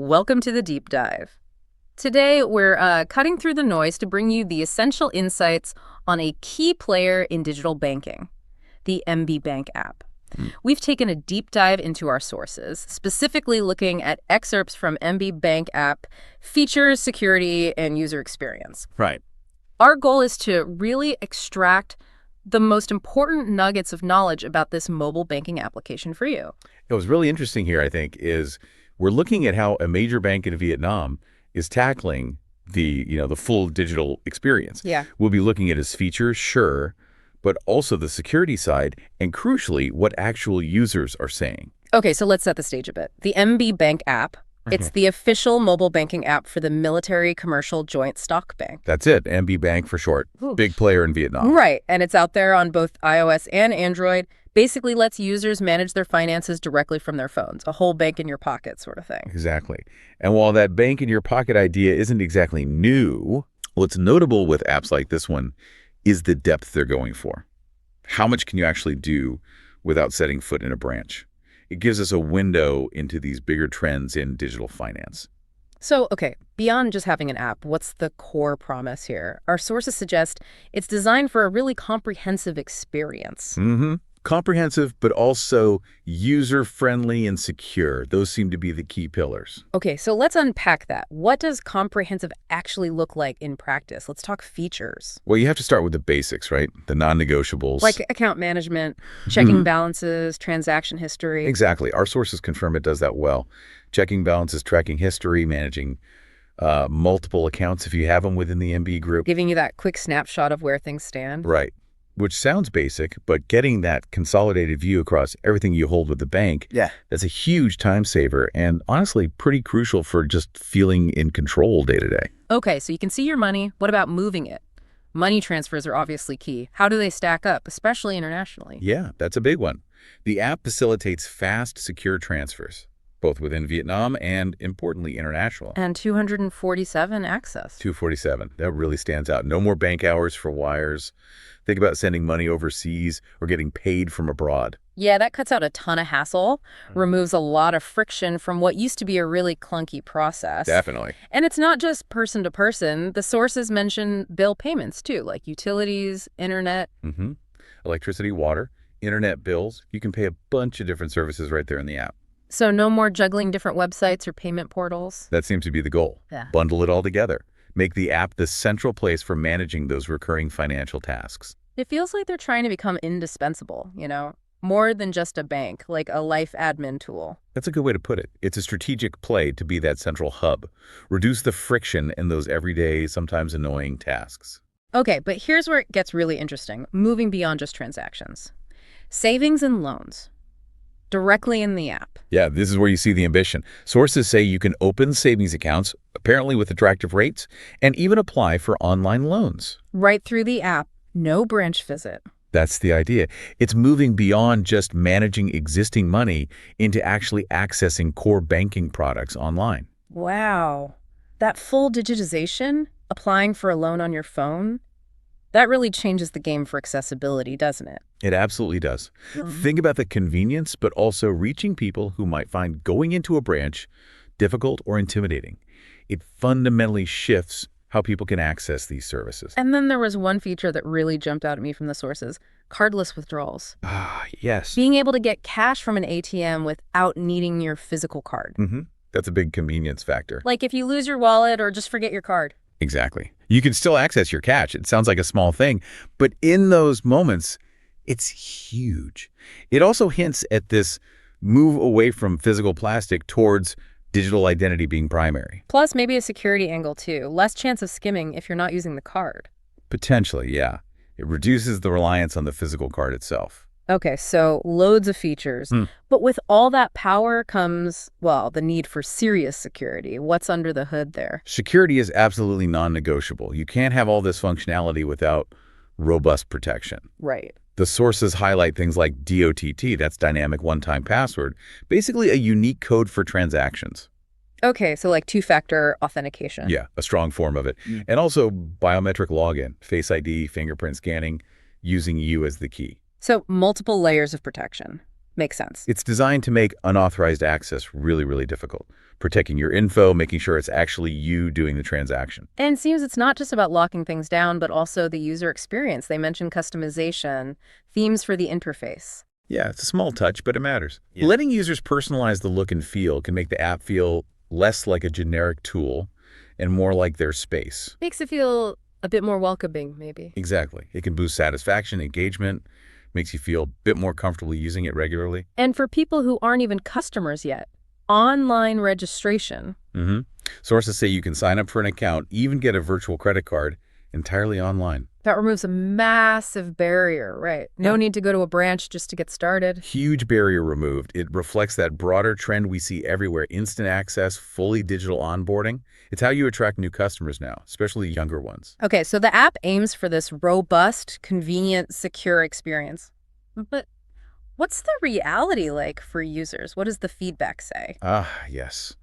Welcome to the deep dive. Today, we're cutting through the noise to bring you the essential insights on a key player in digital banking, the MB Bank app. We've taken a deep dive into our sources, specifically looking at excerpts from MB Bank app features, security, and user experience. Right. Our goal is to really extract the most important nuggets of knowledge about this mobile banking application for you. What was really interesting here, I think, is we're looking at how a major bank in Vietnam is tackling the full digital experience. Yeah. We'll be looking at its features, sure, but also the security side and, crucially, what actual users are saying. Okay, so let's set the stage a bit. The MB Bank app, it's the official mobile banking app for the Military Commercial Joint Stock Bank. That's it, MB Bank for short. Ooh. Big player in Vietnam. Right, and it's out there on both iOS and Android. Basically lets users manage their finances directly from their phones, a whole bank in your pocket sort of thing. Exactly. And while that bank in your pocket idea isn't exactly new, what's notable with apps like this one is the depth they're going for. How much can you actually do without setting foot in a branch? It gives us a window into these bigger trends in digital finance. So, okay, beyond just having an app, what's the core promise here? Our sources suggest it's designed for a really comprehensive experience. Comprehensive, but also user-friendly and secure. Those seem to be the key pillars. Okay, so let's unpack that. What does comprehensive actually look like in practice? Let's talk features. Well, you have to start with the basics, right? The non-negotiables. Like account management, checking balances, transaction history. Exactly. Our sources confirm it does that well. Checking balances, tracking history, managing multiple accounts if you have them within the MB group. Giving you that quick snapshot of where things stand. Right. Which sounds basic, but getting that consolidated view across everything you hold with the bank, that's a huge time saver and honestly pretty crucial for just feeling in control day to day. Okay, so you can see your money. What about moving it? Money transfers are obviously key. How do they stack up, especially internationally? Yeah, that's a big one. The app facilitates fast, secure transfers, both within Vietnam and, importantly, international. And 247 access. 247. That really stands out. No more bank hours for wires. Think about sending money overseas or getting paid from abroad. Yeah, that cuts out a ton of hassle, removes a lot of friction from what used to be a really clunky process. Definitely. And it's not just person to person. The sources mention bill payments too, like utilities, internet. Electricity, water, internet bills. You can pay a bunch of different services right there in the app. So no more juggling different websites or payment portals. That seems to be the goal. Yeah. Bundle it all together. Make the app the central place for managing those recurring financial tasks. It feels like they're trying to become indispensable, more than just a bank, like a life admin tool. That's a good way to put it. It's a strategic play to be that central hub. Reduce the friction in those everyday, sometimes annoying tasks. Okay, but here's where it gets really interesting, moving beyond just transactions. Savings and loans. Directly in the app. Yeah, this is where you see the ambition. Sources say you can open savings accounts, apparently with attractive rates, and even apply for online loans. Right through the app, no branch visit. That's the idea. It's moving beyond just managing existing money into actually accessing core banking products online. Wow. That full digitization, applying for a loan on your phone, that really changes the game for accessibility, doesn't it? It absolutely does. Think about the convenience, but also reaching people who might find going into a branch difficult or intimidating. It fundamentally shifts how people can access these services. And then there was one feature that really jumped out at me from the sources, cardless withdrawals. Ah, yes. Being able to get cash from an ATM without needing your physical card. That's a big convenience factor. Like if you lose your wallet or just forget your card. Exactly. You can still access your cash. It sounds like a small thing, but in those moments, it's huge. It also hints at this move away from physical plastic towards digital identity being primary. Plus maybe a security angle too. Less chance of skimming if you're not using the card. Potentially, yeah. It reduces the reliance on the physical card itself. Okay, so loads of features. But with all that power comes, well, the need for serious security. What's under the hood there? Security is absolutely non-negotiable. You can't have all this functionality without robust protection. Right. The sources highlight things like DOTT, that's dynamic one-time password, basically a unique code for transactions. Okay, so like two-factor authentication. Yeah, a strong form of it. And also biometric login, Face ID, fingerprint scanning, using you as the key. So multiple layers of protection. Makes sense. It's designed to make unauthorized access really, really difficult. protecting your info, making sure it's actually you doing the transaction. And it seems it's not just about locking things down, but also the user experience. They mentioned customization, themes for the interface. Yeah, it's a small touch, but it matters. Yeah. Letting users personalize the look and feel can make the app feel less like a generic tool and more like their space. Makes it feel a bit more welcoming, maybe. Exactly. It can boost satisfaction, engagement, makes you feel a bit more comfortable using it regularly. And for people who aren't even customers yet, online registration. Sources say you can sign up for an account, even get a virtual credit card entirely online. That removes a massive barrier, right? No need to go to a branch just to get started. Huge barrier removed. It reflects that broader trend we see everywhere: instant access, fully digital onboarding. It's how you attract new customers now, especially younger ones. Okay, so the app aims for this robust, convenient, secure experience. But what's the reality like for users? What does the feedback say? Ah, yes.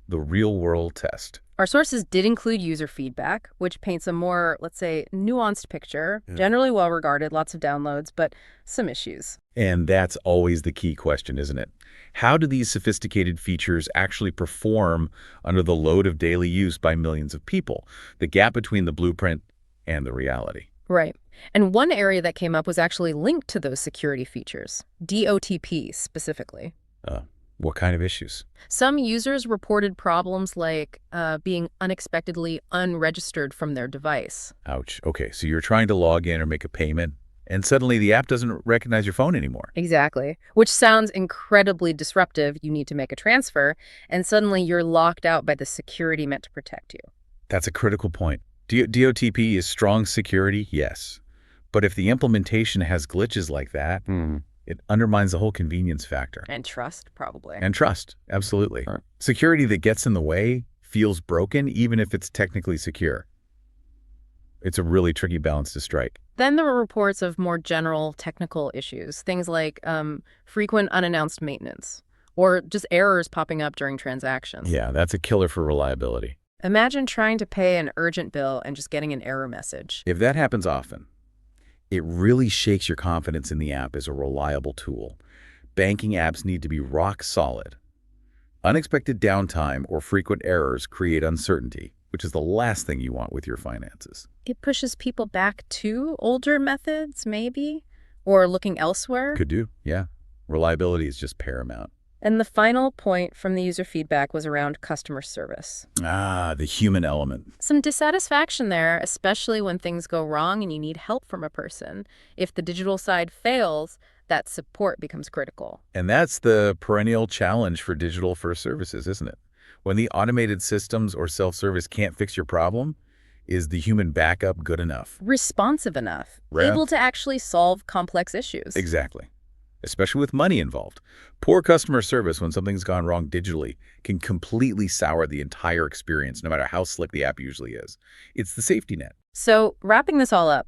The real-world test. Our sources did include user feedback, which paints a more, let's say, nuanced picture, generally well-regarded, lots of downloads, but some issues. And that's always the key question, isn't it? How do these sophisticated features actually perform under the load of daily use by millions of people? The gap between the blueprint and the reality. Right. And one area that came up was actually linked to those security features, DOTP specifically. What kind of issues? Some users reported problems like being unexpectedly unregistered from their device. Ouch. Okay, so you're trying to log in or make a payment, and suddenly the app doesn't recognize your phone anymore. Exactly. Which sounds incredibly disruptive. You need to make a transfer, and suddenly you're locked out by the security meant to protect you. That's a critical point. DOTP is strong security, yes. But if the implementation has glitches like that, it undermines the whole convenience factor. And trust, probably. And trust, absolutely. Right. Security that gets in the way feels broken, even if it's technically secure. It's a really tricky balance to strike. Then there were reports of more general technical issues, things like frequent unannounced maintenance, or just errors popping up during transactions. Yeah, that's a killer for reliability. Imagine trying to pay an urgent bill and just getting an error message. If that happens often, it really shakes your confidence in the app as a reliable tool. Banking apps need to be rock solid. Unexpected downtime or frequent errors create uncertainty, which is the last thing you want with your finances. It pushes people back to older methods, maybe, or looking elsewhere. Could do, yeah. Reliability is just paramount. And the final point from the user feedback was around customer service. Ah, the human element. Some dissatisfaction there, especially when things go wrong and you need help from a person. If the digital side fails, that support becomes critical. And that's the perennial challenge for digital-first services, isn't it? When the automated systems or self-service can't fix your problem, is the human backup good enough? Responsive enough. Able to actually solve complex issues. Exactly. Especially with money involved. Poor customer service when something's gone wrong digitally can completely sour the entire experience, no matter how slick the app usually is. It's the safety net. So, wrapping this all up,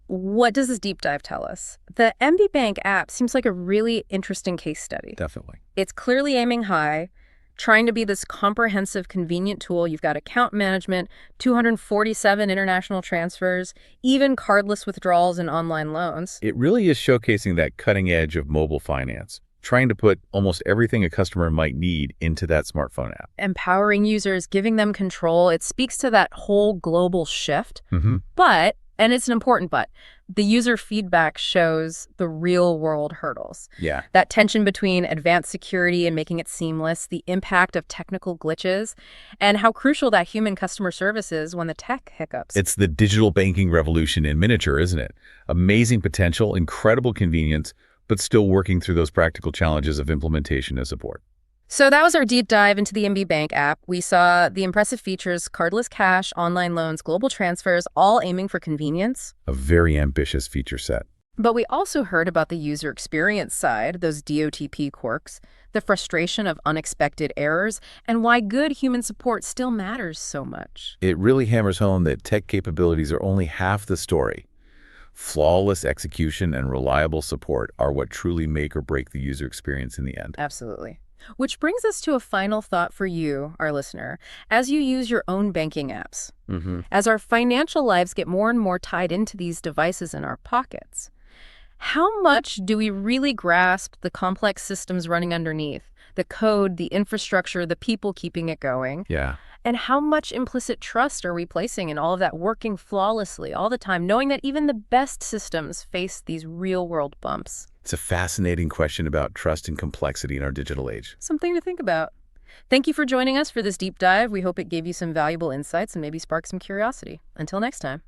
what does this deep dive tell us? The MB Bank app seems like a really interesting case study. Definitely. It's clearly aiming high, trying to be this comprehensive, convenient tool. You've got account management, 247 international transfers, even cardless withdrawals and online loans. It really is showcasing that cutting edge of mobile finance, trying to put almost everything a customer might need into that smartphone app. Empowering users, giving them control. It speaks to that whole global shift. But, and it's an important but, the user feedback shows the real-world hurdles. Yeah. That tension between advanced security and making it seamless, the impact of technical glitches, and how crucial that human customer service is when the tech hiccups. It's the digital banking revolution in miniature, isn't it? Amazing potential, incredible convenience, but still working through those practical challenges of implementation and support. So that was our deep dive into the MB Bank app. We saw the impressive features, cardless cash, online loans, global transfers, all aiming for convenience. A very ambitious feature set. But we also heard about the user experience side, those DOTP quirks, the frustration of unexpected errors, and why good human support still matters so much. It really hammers home that tech capabilities are only half the story. Flawless execution and reliable support are what truly make or break the user experience in the end. Absolutely. Which brings us to a final thought for you, our listener, as you use your own banking apps. As our financial lives get more and more tied into these devices in our pockets, how much do we really grasp the complex systems running underneath, The code, the infrastructure, the people keeping it going. Yeah. And how much implicit trust are we placing in all of that working flawlessly all the time, knowing that even the best systems face these real-world bumps? It's a fascinating question about trust and complexity in our digital age. Something to think about. Thank you for joining us for this deep dive. We hope it gave you some valuable insights and maybe sparked some curiosity. Until next time.